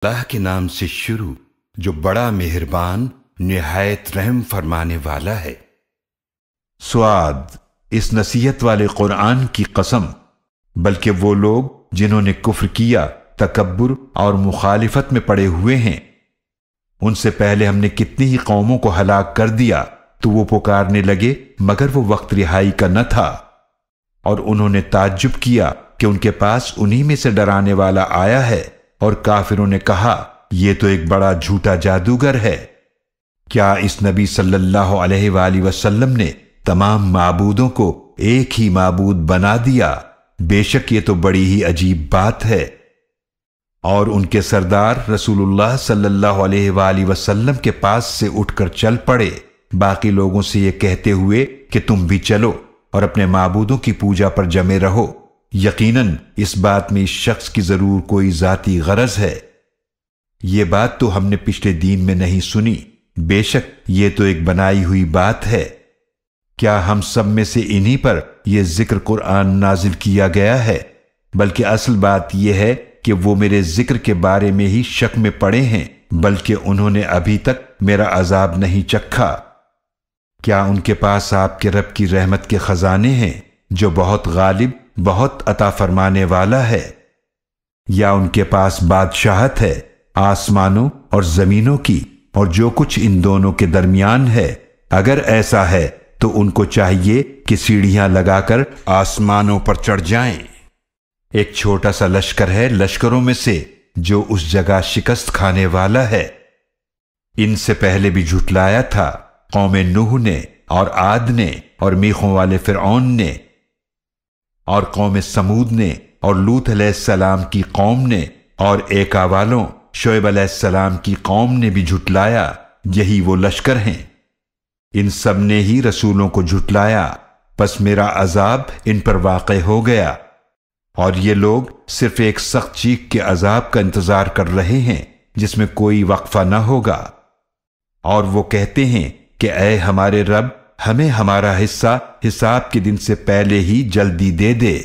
اللہ کے نام سے شروع جو بڑا مہربان نہایت رحم فرمانے والا ہے۔ سعاد، اس نصیحت والے قرآن کی قسم، بلکہ وہ لوگ جنہوں نے کفر کیا تکبر اور مخالفت میں پڑے ہوئے ہیں، ان سے پہلے ہم نے کتنی ہی قوموں کو ہلاک کر دیا تو وہ پکارنے لگے مگر وہ وقت رہائی کا نہ تھا، اور انہوں نے تعجب کیا کہ ان کے پاس انہی میں سے ڈرانے والا آیا ہے، اور کافروں نے کہا یہ تو ایک بڑا جھوٹا جادوگر ہے۔ کیا اس نبی صلی اللہ علیہ وآلہ وسلم نے تمام معبودوں کو ایک ہی معبود بنا دیا؟ بے شک یہ تو بڑی ہی عجیب بات ہے۔ اور ان کے سردار رسول اللہ صلی اللہ علیہ وآلہ وسلم کے پاس سے اٹھ کر چل پڑے، باقی لوگوں سے یہ کہتے ہوئے کہ تم بھی چلو اور اپنے معبودوں کی پوجا پر جمے رہو، یقیناً اس بات میں اس شخص کی ضرور کوئی ذاتی غرض ہے۔ یہ بات تو ہم نے پچھلے دین میں نہیں سنی، بے شک یہ تو ایک بنائی ہوئی بات ہے۔ کیا ہم سب میں سے انہی پر یہ ذکر قرآن نازل کیا گیا ہے؟ بلکہ اصل بات یہ ہے کہ وہ میرے ذکر کے بارے میں ہی شک میں پڑے ہیں، بلکہ انہوں نے ابھی تک میرا عذاب نہیں چکھا۔ کیا ان کے پاس آپ کے رب کی رحمت کے خزانے ہیں جو بہت غالب، بہت عطا فرمانے والا ہے؟ یا ان کے پاس بادشاہت ہے آسمانوں اور زمینوں کی اور جو کچھ ان دونوں کے درمیان ہے؟ اگر ایسا ہے تو ان کو چاہیے کہ سیڑھیاں لگا کر آسمانوں پر چڑھ جائیں۔ ایک چھوٹا سا لشکر ہے لشکروں میں سے جو اس جگہ شکست کھانے والا ہے۔ ان سے پہلے بھی جھٹلایا تھا قوم نوح نے اور عاد نے اور میخوں والے فرعون نے اور قوم سمود نے اور لوط علیہ السلام کی قوم نے اور ایکا والوں شعیب علیہ السلام کی قوم نے بھی جھٹلایا، یہی وہ لشکر ہیں۔ ان سب نے ہی رسولوں کو جھٹلایا، پس میرا عذاب ان پر واقع ہو گیا، اور یہ لوگ صرف ایک سخت چیخ کے عذاب کا انتظار کر رہے ہیں جس میں کوئی وقفہ نہ ہوگا۔ اور وہ کہتے ہیں کہ اے ہمارے رب، ہمیں ہمارا حصہ حساب کے دن سے پہلے ہی جلدی دے دے۔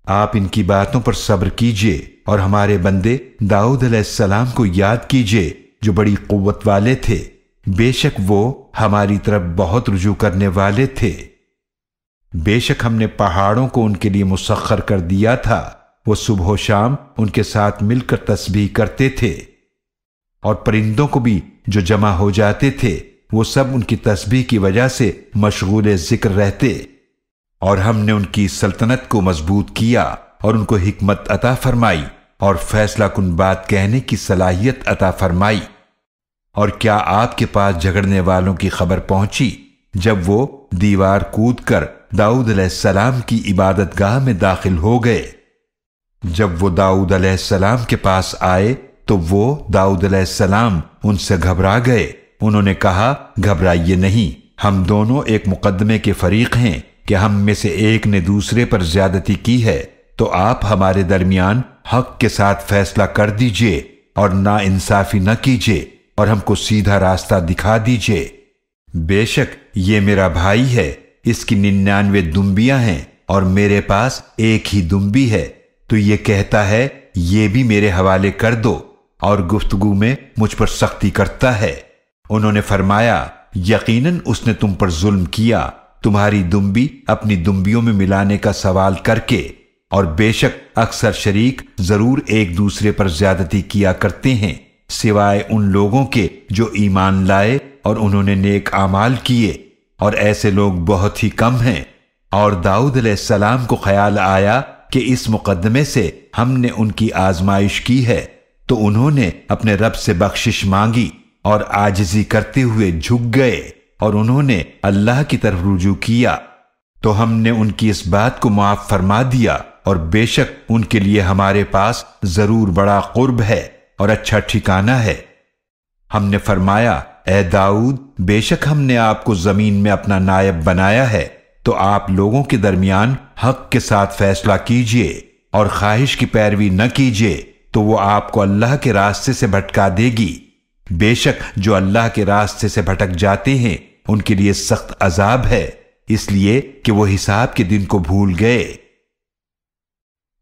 آپ ان کی باتوں پر صبر کیجئے اور ہمارے بندے داؤد علیہ السلام کو یاد کیجئے جو بڑی قوت والے تھے، بے شک وہ ہماری طرف بہت رجوع کرنے والے تھے۔ بے شک ہم نے پہاڑوں کو ان کے لیے مسخر کر دیا تھا، وہ صبح و شام ان کے ساتھ مل کر تسبیح کرتے تھے، اور پرندوں کو بھی جو جمع ہو جاتے تھے وہ سب ان کی تسبیح کی وجہ سے مشغول ذکر رہتے، اور ہم نے ان کی سلطنت کو مضبوط کیا اور ان کو حکمت عطا فرمائی اور فیصلہ کن بات کہنے کی صلاحیت عطا فرمائی۔ اور کیا آپ کے پاس جھگڑنے والوں کی خبر پہنچی جب وہ دیوار کود کر داؤد علیہ السلام کی عبادت گاہ میں داخل ہو گئے؟ جب وہ داؤد علیہ السلام کے پاس آئے تو وہ داؤد علیہ السلام ان سے گھبرا گئے۔ انہوں نے کہا گھبرائیے نہیں، ہم دونوں ایک مقدمے کے فریق ہیں کہ ہم میں سے ایک نے دوسرے پر زیادتی کی ہے، تو آپ ہمارے درمیان حق کے ساتھ فیصلہ کر دیجئے اور نا انصافی نہ کیجئے اور ہم کو سیدھا راستہ دکھا دیجئے۔ بے شک یہ میرا بھائی ہے، اس کی 99 دمبیاں ہیں اور میرے پاس ایک ہی دمبی ہے، تو یہ کہتا ہے یہ بھی میرے حوالے کر دو، اور گفتگو میں مجھ پر سختی کرتا ہے۔ انہوں نے فرمایا یقیناً اس نے تم پر ظلم کیا، تمہاری دمبی اپنی دمبیوں میں ملانے کا سوال کر کے، اور بے شک اکثر شریک ضرور ایک دوسرے پر زیادتی کیا کرتے ہیں، سوائے ان لوگوں کے جو ایمان لائے اور انہوں نے نیک اعمال کیے، اور ایسے لوگ بہت ہی کم ہیں۔ اور داؤد علیہ السلام کو خیال آیا کہ اس مقدمے سے ہم نے ان کی آزمائش کی ہے، تو انہوں نے اپنے رب سے بخشش مانگی اور عاجزی کرتے ہوئے جھک گئے، اور انہوں نے اللہ کی طرف رجوع کیا، تو ہم نے ان کی اس بات کو معاف فرما دیا، اور بے شک ان کے لیے ہمارے پاس ضرور بڑا قرب ہے اور اچھا ٹھکانہ ہے۔ ہم نے فرمایا اے داؤد، بے شک ہم نے آپ کو زمین میں اپنا نائب بنایا ہے، تو آپ لوگوں کے درمیان حق کے ساتھ فیصلہ کیجئے اور خواہش کی پیروی نہ کیجئے، تو وہ آپ کو اللہ کے راستے سے بھٹکا دے گی۔ بے شک جو اللہ کے راستے سے بھٹک جاتے ہیں ان کے لیے سخت عذاب ہے، اس لیے کہ وہ حساب کے دن کو بھول گئے۔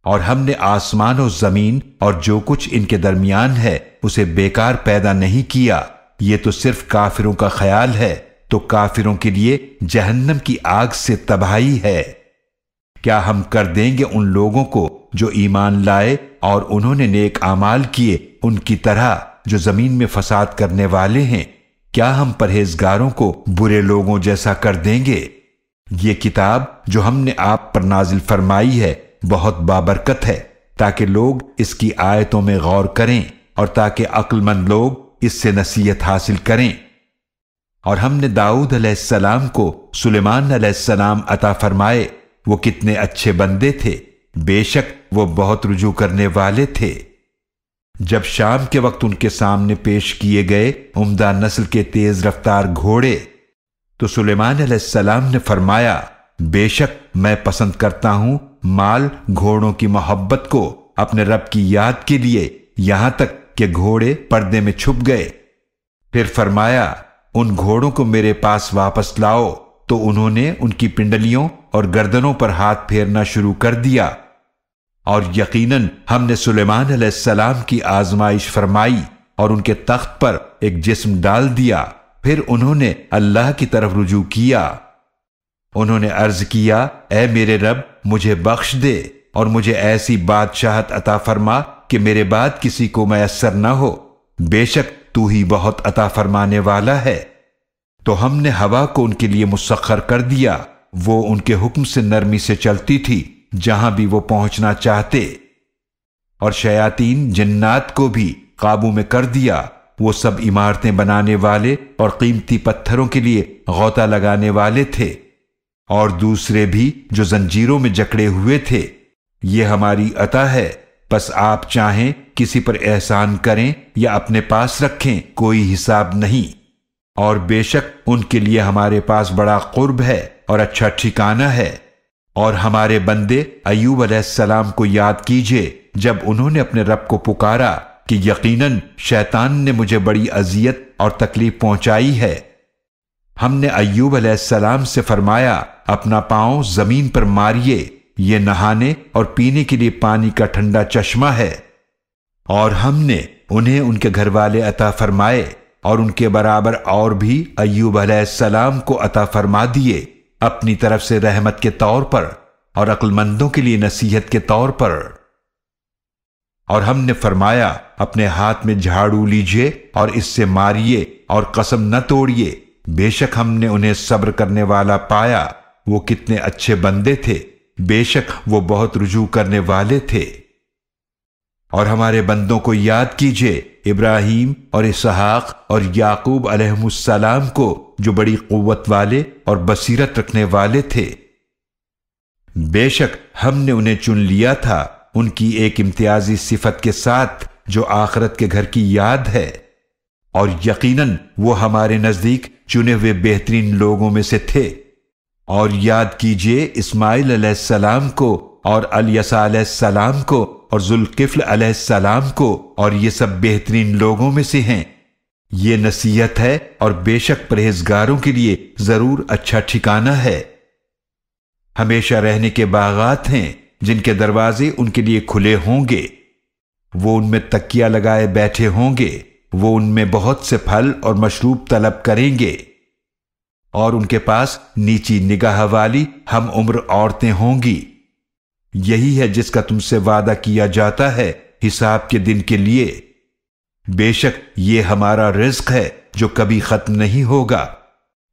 اور ہم نے آسمان و زمین اور جو کچھ ان کے درمیان ہے اسے بیکار پیدا نہیں کیا۔ یہ تو صرف کافروں کا خیال ہے، تو کافروں کے لیے جہنم کی آگ سے تباہی ہے۔ کیا ہم کر دیں گے ان لوگوں کو جو ایمان لائے اور انہوں نے نیک اعمال کیے ان کی طرح جو زمین میں فساد کرنے والے ہیں؟ کیا ہم پرہیزگاروں کو برے لوگوں جیسا کر دیں گے؟ یہ کتاب جو ہم نے آپ پر نازل فرمائی ہے بہت بابرکت ہے، تاکہ لوگ اس کی آیتوں میں غور کریں اور تاکہ عقل مند لوگ اس سے نصیحت حاصل کریں۔ اور ہم نے داؤد علیہ السلام کو سلیمان علیہ السلام عطا فرمائے، وہ کتنے اچھے بندے تھے، بے شک وہ بہت رجوع کرنے والے تھے۔ جب شام کے وقت ان کے سامنے پیش کیے گئے عمدہ نسل کے تیز رفتار گھوڑے تو سلیمان علیہ السلام نے فرمایا، بے شک میں پسند کرتا ہوں مال گھوڑوں کی محبت کو اپنے رب کی یاد کے لیے، یہاں تک کہ گھوڑے پردے میں چھپ گئے۔ پھر فرمایا، ان گھوڑوں کو میرے پاس واپس لاؤ، تو انہوں نے ان کی پنڈلیوں اور گردنوں پر ہاتھ پھیرنا شروع کر دیا۔ اور یقیناً ہم نے سلیمان علیہ السلام کی آزمائش فرمائی اور ان کے تخت پر ایک جسم ڈال دیا، پھر انہوں نے اللہ کی طرف رجوع کیا۔ انہوں نے عرض کیا، اے میرے رب مجھے بخش دے اور مجھے ایسی بادشاہت عطا فرما کہ میرے بعد کسی کو میسر نہ ہو، بے شک تو ہی بہت عطا فرمانے والا ہے۔ تو ہم نے ہوا کو ان کے لیے مسخر کر دیا، وہ ان کے حکم سے نرمی سے چلتی تھی جہاں بھی وہ پہنچنا چاہتے، اور شیاطین جنات کو بھی قابو میں کر دیا، وہ سب عمارتیں بنانے والے اور قیمتی پتھروں کے لیے غوطہ لگانے والے تھے، اور دوسرے بھی جو زنجیروں میں جکڑے ہوئے تھے۔ یہ ہماری عطا ہے، بس آپ چاہیں کسی پر احسان کریں یا اپنے پاس رکھیں، کوئی حساب نہیں۔ اور بے شک ان کے لیے ہمارے پاس بڑا قرب ہے اور اچھا ٹھکانہ ہے۔ اور ہمارے بندے ایوب علیہ السلام کو یاد کیجئے جب انہوں نے اپنے رب کو پکارا کہ یقیناً شیطان نے مجھے بڑی اذیت اور تکلیف پہنچائی ہے۔ ہم نے ایوب علیہ السلام سے فرمایا، اپنا پاؤں زمین پر ماریے، یہ نہانے اور پینے کے لیے پانی کا ٹھنڈا چشمہ ہے۔ اور ہم نے انہیں ان کے گھر والے عطا فرمائے اور ان کے برابر اور بھی ایوب علیہ السلام کو عطا فرما دیے، اپنی طرف سے رحمت کے طور پر اور عقل مندوں کے لیے نصیحت کے طور پر۔ اور ہم نے فرمایا، اپنے ہاتھ میں جھاڑو لیجئے اور اس سے ماریے اور قسم نہ توڑیے، بے شک ہم نے انہیں صبر کرنے والا پایا، وہ کتنے اچھے بندے تھے، بے شک وہ بہت رجوع کرنے والے تھے۔ اور ہمارے بندوں کو یاد کیجئے، ابراہیم اور اسحاق اور یعقوب علیہم السلام کو جو بڑی قوت والے اور بصیرت رکھنے والے تھے۔ بے شک ہم نے انہیں چن لیا تھا ان کی ایک امتیازی صفت کے ساتھ جو آخرت کے گھر کی یاد ہے، اور یقیناً وہ ہمارے نزدیک چنے ہوئے بہترین لوگوں میں سے تھے۔ اور یاد کیجئے اسماعیل علیہ السلام کو اور الیسع علیہ السلام کو اور ذوالکفل علیہ السلام کو، اور یہ سب بہترین لوگوں میں سے ہیں۔ یہ نصیحت ہے اور بے شک پرہیزگاروں کے لیے ضرور اچھا ٹھکانہ ہے۔ ہمیشہ رہنے کے باغات ہیں جن کے دروازے ان کے لیے کھلے ہوں گے، وہ ان میں تکیہ لگائے بیٹھے ہوں گے، وہ ان میں بہت سے پھل اور مشروب طلب کریں گے، اور ان کے پاس نیچی نگاہ والی ہم عمر عورتیں ہوں گی۔ یہی ہے جس کا تم سے وعدہ کیا جاتا ہے حساب کے دن کے لیے، بے شک یہ ہمارا رزق ہے جو کبھی ختم نہیں ہوگا۔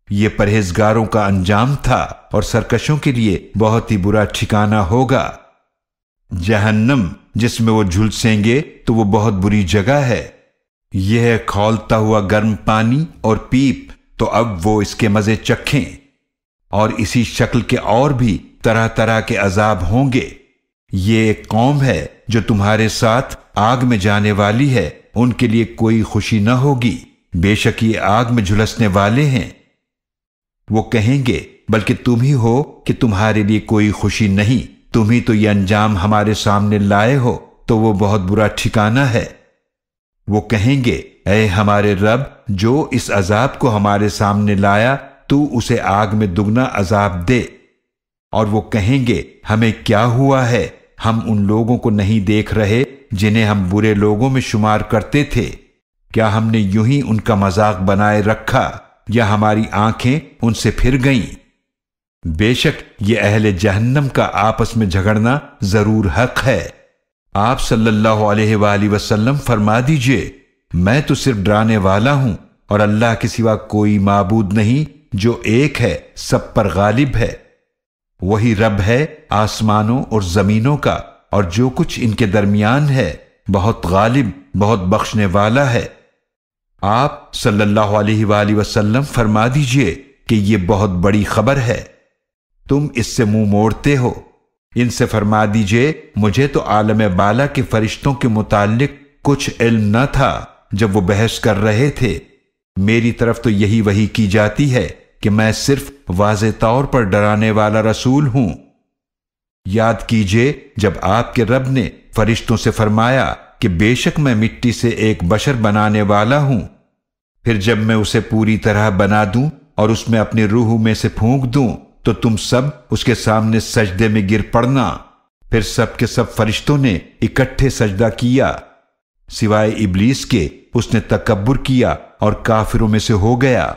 یہ پرہیزگاروں کا انجام تھا اور سرکشوں کے لیے بہت ہی برا ٹھکانہ ہوگا۔ جہنم جس میں وہ جھلسیں گے تو وہ بہت بری جگہ ہے، یہ ہے کھولتا ہوا گرم پانی اور پیپ، تو اب وہ اس کے مزے چکھیں۔ اور اسی شکل کے اور بھی طرح طرح کے عذاب ہوں گے۔ یہ ایک قوم ہے جو تمہارے ساتھ آگ میں جانے والی ہے، ان کے لیے کوئی خوشی نہ ہوگی، بے شک یہ آگ میں جھلسنے والے ہیں۔ وہ کہیں گے، بلکہ تم ہی ہو کہ تمہارے لیے کوئی خوشی نہیں، تم ہی تو یہ انجام ہمارے سامنے لائے ہو، تو وہ بہت برا ٹھکانہ ہے۔ وہ کہیں گے، اے ہمارے رب جو اس عذاب کو ہمارے سامنے لایا، تو اسے آگ میں دگنا عذاب دے۔ اور وہ کہیں گے، ہمیں کیا ہوا ہے، ہم ان لوگوں کو نہیں دیکھ رہے جنہیں ہم برے لوگوں میں شمار کرتے تھے؟ کیا ہم نے یوں ہی ان کا مذاق بنائے رکھا یا ہماری آنکھیں ان سے پھر گئیں؟ بے شک یہ اہل جہنم کا آپس میں جھگڑنا ضرور حق ہے۔ آپ صلی اللہ علیہ وآلہ وسلم فرما دیجئے، میں تو صرف ڈرانے والا ہوں، اور اللہ کے سوا کوئی معبود نہیں جو ایک ہے، سب پر غالب ہے۔ وہی رب ہے آسمانوں اور زمینوں کا اور جو کچھ ان کے درمیان ہے، بہت غالب، بہت بخشنے والا ہے۔ آپ صلی اللہ علیہ وآلہ وسلم فرما دیجئے کہ یہ بہت بڑی خبر ہے، تم اس سے منہ موڑتے ہو۔ ان سے فرما دیجئے مجھے تو عالم بالا کے فرشتوں کے متعلق کچھ علم نہ تھا جب وہ بحث کر رہے تھے، میری طرف تو یہی وحی کی جاتی ہے کہ میں صرف واضح طور پر ڈرانے والا رسول ہوں۔ یاد کیجئے جب آپ کے رب نے فرشتوں سے فرمایا کہ بے شک میں مٹی سے ایک بشر بنانے والا ہوں، پھر جب میں اسے پوری طرح بنا دوں اور اس میں اپنی روح میں سے پھونک دوں تو تم سب اس کے سامنے سجدے میں گر پڑنا۔ پھر سب کے سب فرشتوں نے اکٹھے سجدہ کیا سوائے ابلیس کے، اس نے تکبر کیا اور کافروں میں سے ہو گیا۔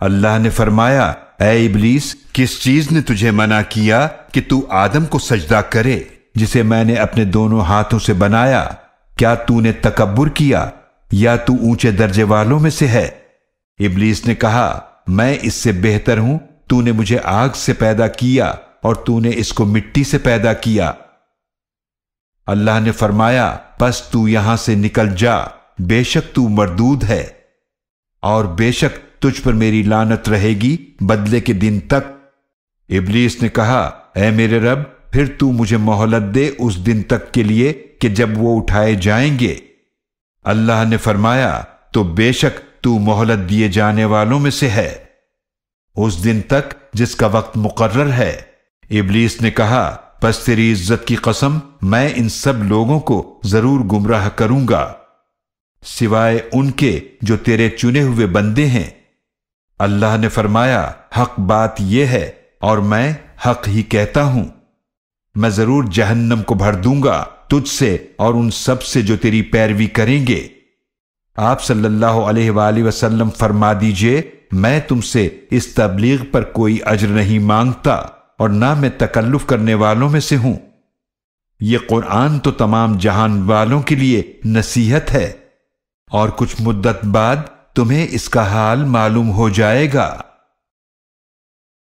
اللہ نے فرمایا، اے ابلیس، کس چیز نے تجھے منع کیا کہ تو آدم کو سجدہ کرے جسے میں نے اپنے دونوں ہاتھوں سے بنایا؟ کیا تو نے تکبر کیا یا تو اونچے درجے والوں میں سے ہے؟ ابلیس نے کہا، میں اس سے بہتر ہوں، تو نے مجھے آگ سے پیدا کیا اور تو نے اس کو مٹی سے پیدا کیا۔ اللہ نے فرمایا، پس تو یہاں سے نکل جا، بے شک تو مردود ہے، اور بے شک تجھ پر میری لعنت رہے گی بدلے کے دن تک۔ ابلیس نے کہا، اے میرے رب، پھر تو مجھے مہلت دے اس دن تک کے لیے کہ جب وہ اٹھائے جائیں گے۔ اللہ نے فرمایا، تو بے شک تو مہلت دیے جانے والوں میں سے ہے، اس دن تک جس کا وقت مقرر ہے۔ ابلیس نے کہا، پس تیری عزت کی قسم میں ان سب لوگوں کو ضرور گمراہ کروں گا سوائے ان کے جو تیرے چنے ہوئے بندے ہیں۔ اللہ نے فرمایا، حق بات یہ ہے اور میں حق ہی کہتا ہوں، میں ضرور جہنم کو بھر دوں گا تجھ سے اور ان سب سے جو تیری پیروی کریں گے۔ آپ صلی اللہ علیہ وآلہ وسلم فرما دیجئے، میں تم سے اس تبلیغ پر کوئی اجر نہیں مانگتا اور نہ میں تکلف کرنے والوں میں سے ہوں۔ یہ قرآن تو تمام جہان والوں کے لیے نصیحت ہے، اور کچھ مدت بعد تمہیں اس کا حال معلوم ہو جائے گا۔